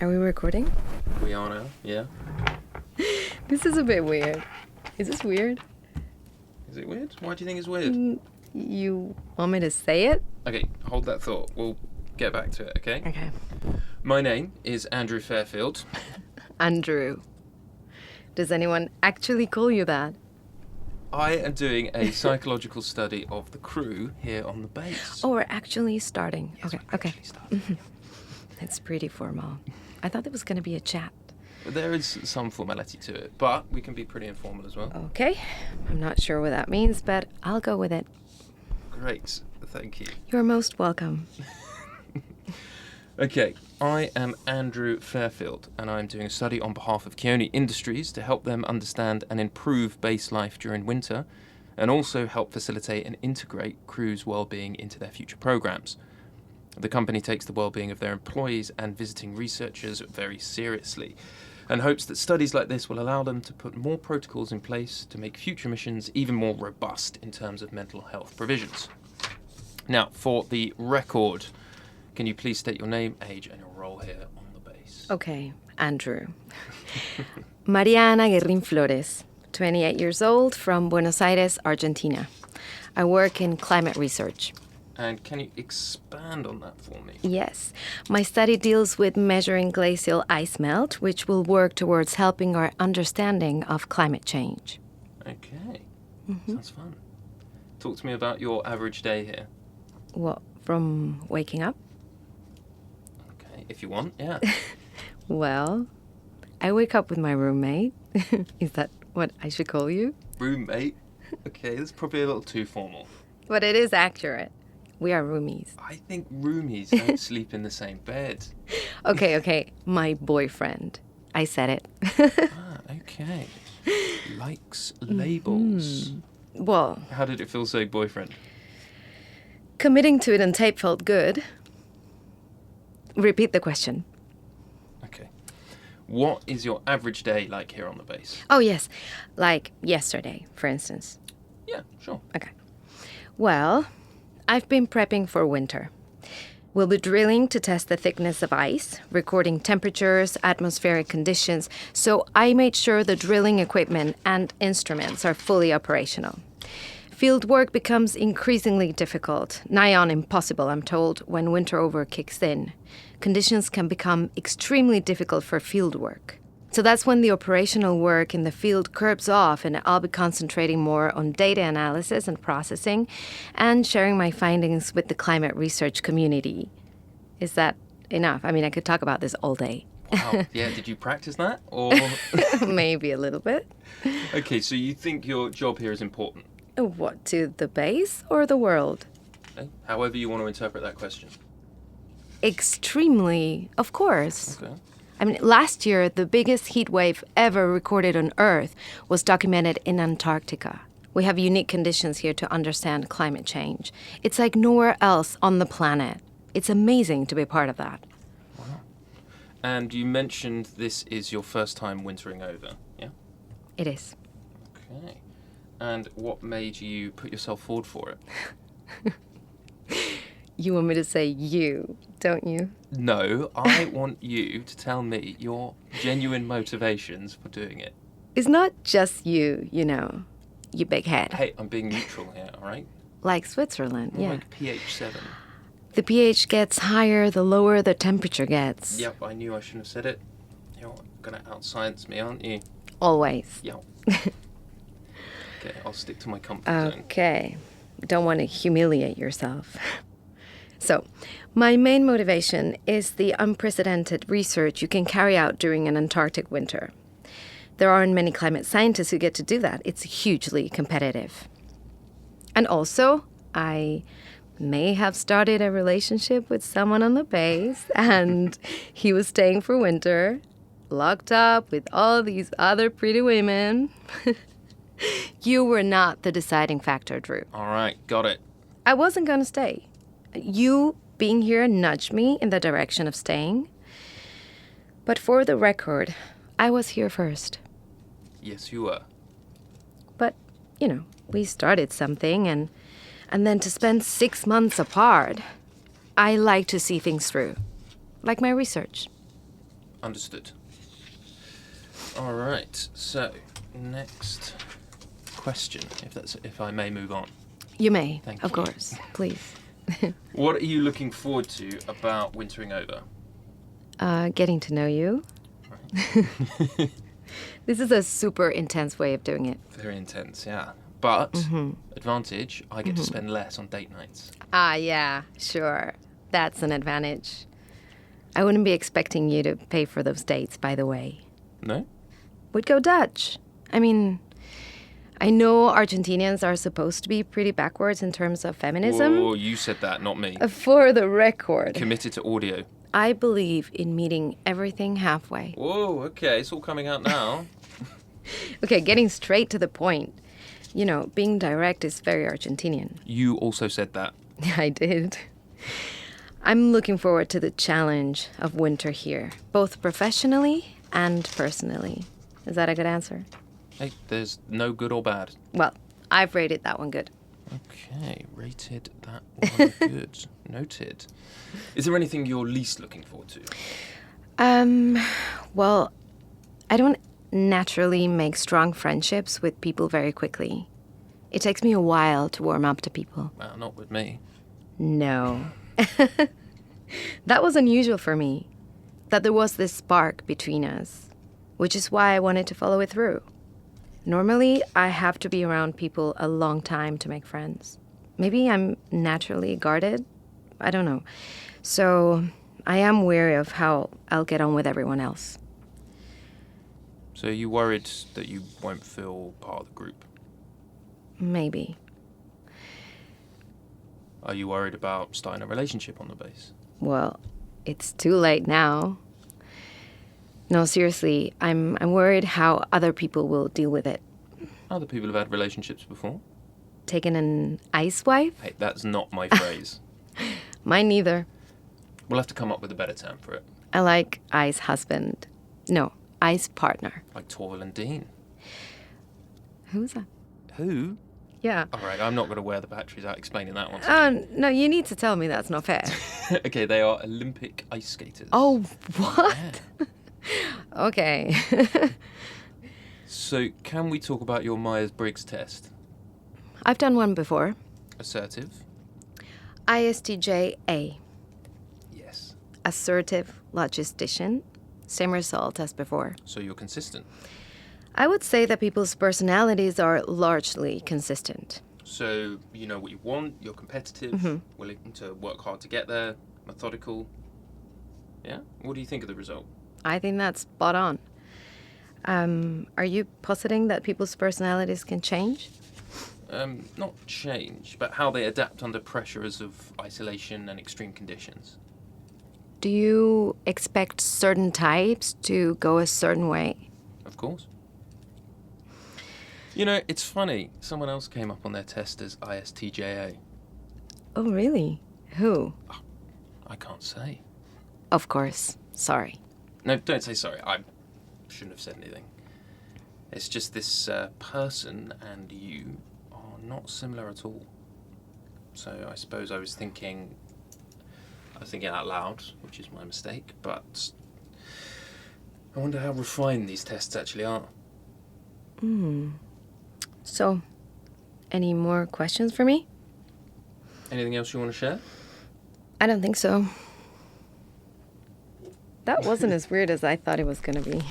Are we recording? We are now, yeah. This is a bit weird. Is this weird? Is it weird? Why do you think it's weird? You want me to say it? Okay, hold that thought. We'll get back to it, okay? Okay. My name is Andrew Fairfield. Andrew. Does anyone actually call you that? I am doing a psychological study of the crew here on the base. Oh, we're actually starting. Yes, okay, we're okay. actually starting. It's pretty formal. I thought there was going to be a chat. There is some formality to it, but we can be pretty informal as well. Okay. I'm not sure what that means, but I'll go with it. Great, thank you. You're most welcome. Okay, I am Andrew Fairfield, and I'm doing a study on behalf of Keone Industries to help them understand and improve base life during winter, and also help facilitate and integrate crews' well-being into their future programs. The company takes the well-being of their employees and visiting researchers very seriously, and hopes that studies like this will allow them to put more protocols in place to make future missions even more robust in terms of mental health provisions. Now, for the record, can you please state your name, age, and your role here on the base? Okay, Andrew. Mariana Guerrin Flores, 28 years old, from Buenos Aires, Argentina. I work in climate research. And can you expand on that for me? Yes. My study deals with measuring glacial ice melt, which will work towards helping our understanding of climate change. Okay, sounds fun. Talk to me about your average day here. What, from waking up? Okay, if you want, yeah. Well, I wake up with my roommate. Is that what I should call you? Roommate? Okay, that's probably a little too formal. But it is accurate. We are roomies. I think roomies don't sleep in the same bed. Okay. My boyfriend. I said it. Okay. Likes labels. Well, How did it feel saying boyfriend? committing to it on tape felt good. Repeat the question. Okay. What is your average day like here on the base? Oh, yes. Like yesterday, for instance. Yeah, sure. Okay. Well, I've been prepping for winter. We'll be drilling to test the thickness of ice, recording temperatures, atmospheric conditions, so I made sure the drilling equipment and instruments are fully operational. Field work becomes increasingly difficult, nigh on impossible, I'm told, when winter over kicks in. Conditions can become extremely difficult for field work. So that's when the operational work in the field curbs off, and I'll be concentrating more on data analysis and processing and sharing my findings with the climate research community. Is that enough? I mean, I could talk about this all day. Wow. Yeah, did you practice that? Or Maybe a little bit. Okay, so you think your job here is important? What, to the base or the world? Okay. However you want to interpret that question. Extremely, of course. Okay. I mean, last year, the biggest heat wave ever recorded on Earth was documented in Antarctica. We have unique conditions here to understand climate change. It's like nowhere else on the planet. It's amazing to be part of that. Wow. And you mentioned this is your first time wintering over, yeah? It is. Okay. And what made you put yourself forward for it? You want me to say you, don't you? No, I want you to tell me your genuine motivations for doing it. It's not just you, you big head. Hey, I'm being neutral here, all right? Like Switzerland, More yeah. like pH 7. The pH gets higher the lower the temperature gets. Yep, I knew I shouldn't have said it. You're going to outscience me, aren't you? Always. Yep. Okay, I'll stick to my comfort zone. Okay. Don't want to humiliate yourself. So, my main motivation is the unprecedented research you can carry out during an Antarctic winter. There aren't many climate scientists who get to do that. It's hugely competitive. And also, I may have started a relationship with someone on the base, and he was staying for winter, locked up with all these other pretty women. You were not the deciding factor, Drew. All right, got it. I wasn't going to stay. You being here nudged me in the direction of staying. But for the record, I was here first. Yes, you were. But, we started something, and then to spend 6 months apart, I like to see things through. Like my research. Understood. All right. So, next question, if I may move on. You may, Thank of you. course. Please. What are you looking forward to about wintering over? Getting to know you. Right. This is a super intense way of doing it. Very intense, yeah. But, advantage, I get to spend less on date nights. Ah, yeah, sure. That's an advantage. I wouldn't be expecting you to pay for those dates, by the way. No? We'd go Dutch. I mean, I know Argentinians are supposed to be pretty backwards in terms of feminism. Oh, you said that, not me. For the record, Committed to audio. I believe in meeting everything halfway. Whoa, okay, it's all coming out now. Okay, getting straight to the point. You know, being direct is very Argentinian. You also said that. I did. I'm looking forward to the challenge of winter here, both professionally and personally. Is that a good answer? Hey, there's no good or bad. Well, I've rated that one good. Okay, rated that one good. Noted. Is there anything you're least looking forward to? Well, I don't naturally make strong friendships with people very quickly. It takes me a while to warm up to people. Well, not with me. No. That was unusual for me, that there was this spark between us, which is why I wanted to follow it through. Normally, I have to be around people a long time to make friends. Maybe I'm naturally guarded. I don't know. So I am wary of how I'll get on with everyone else. So are you worried that you won't feel part of the group? Maybe. Are you worried about starting a relationship on the base? Well, it's too late now. No, seriously, I'm worried how other people will deal with it. Other people have had relationships before. Taking an ice wife? Hey, that's not my phrase. Mine neither. We'll have to come up with a better term for it. I like ice husband. No, ice partner. Like Torval and Dean. Who's that? Who? Yeah. All right, I'm not going to wear the batteries out explaining that one to No, you need to tell me that's not fair. you. Okay, they are Olympic ice skaters. Oh, what? Yeah. Okay. So, can we talk about your Myers-Briggs test? I've done one before. Assertive? ISTJ-A. Yes. Assertive logistician. Same result as before. So you're consistent. I would say that people's personalities are largely consistent. So you know what you want, you're competitive, willing to work hard to get there, methodical. Yeah? What do you think of the result? I think that's spot on. Are you positing that people's personalities can change? Not change, but how they adapt under pressures of isolation and extreme conditions. Do you expect certain types to go a certain way? Of course. You know, it's funny. Someone else came up on their test as ISTJA. Oh, really? Who? I can't say. Of course. Sorry. No, don't say sorry. I shouldn't have said anything. It's just this person and you are not similar at all. So I suppose I was thinking out loud, which is my mistake, but I wonder how refined these tests actually are. So, any more questions for me? Anything else you want to share? I don't think so. That wasn't as weird as I thought it was going to be.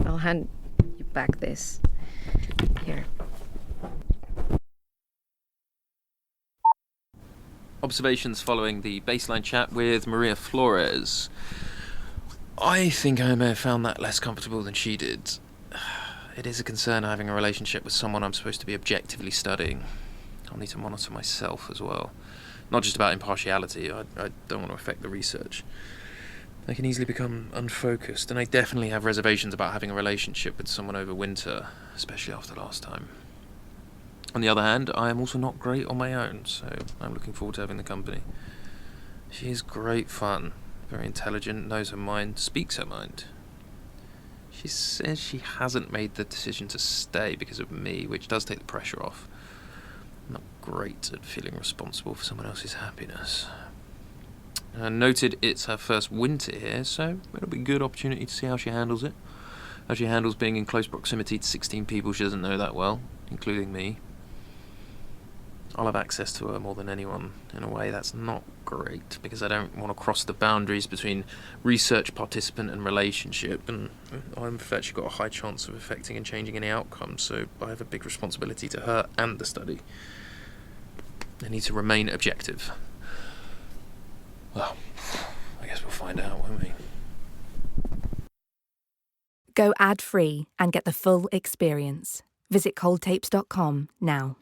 I'll hand you back this. Here. Observations following the baseline chat with Maria Flores. I think I may have found that less comfortable than she did. It is a concern having a relationship with someone I'm supposed to be objectively studying. I'll need to monitor myself as well. Not just about impartiality, I don't want to affect the research. I can easily become unfocused, and I definitely have reservations about having a relationship with someone over winter, especially after last time. On the other hand, I am also not great on my own, so I'm looking forward to having the company. She is great fun, very intelligent, knows her mind, speaks her mind. She says she hasn't made the decision to stay because of me, which does take the pressure off. I'm not great at feeling responsible for someone else's happiness. Noted it's her first winter here, so it'll be a good opportunity to see how she handles it. How she handles being in close proximity to 16 people she doesn't know that well, including me. I'll have access to her more than anyone. In a way, that's not great, because I don't want to cross the boundaries between research participant and relationship, and I've actually got a high chance of affecting and changing any outcome, so I have a big responsibility to her and the study. I need to remain objective. Well, I guess we'll find out, won't we? Go ad-free and get the full experience. Visit coldtapes.com now.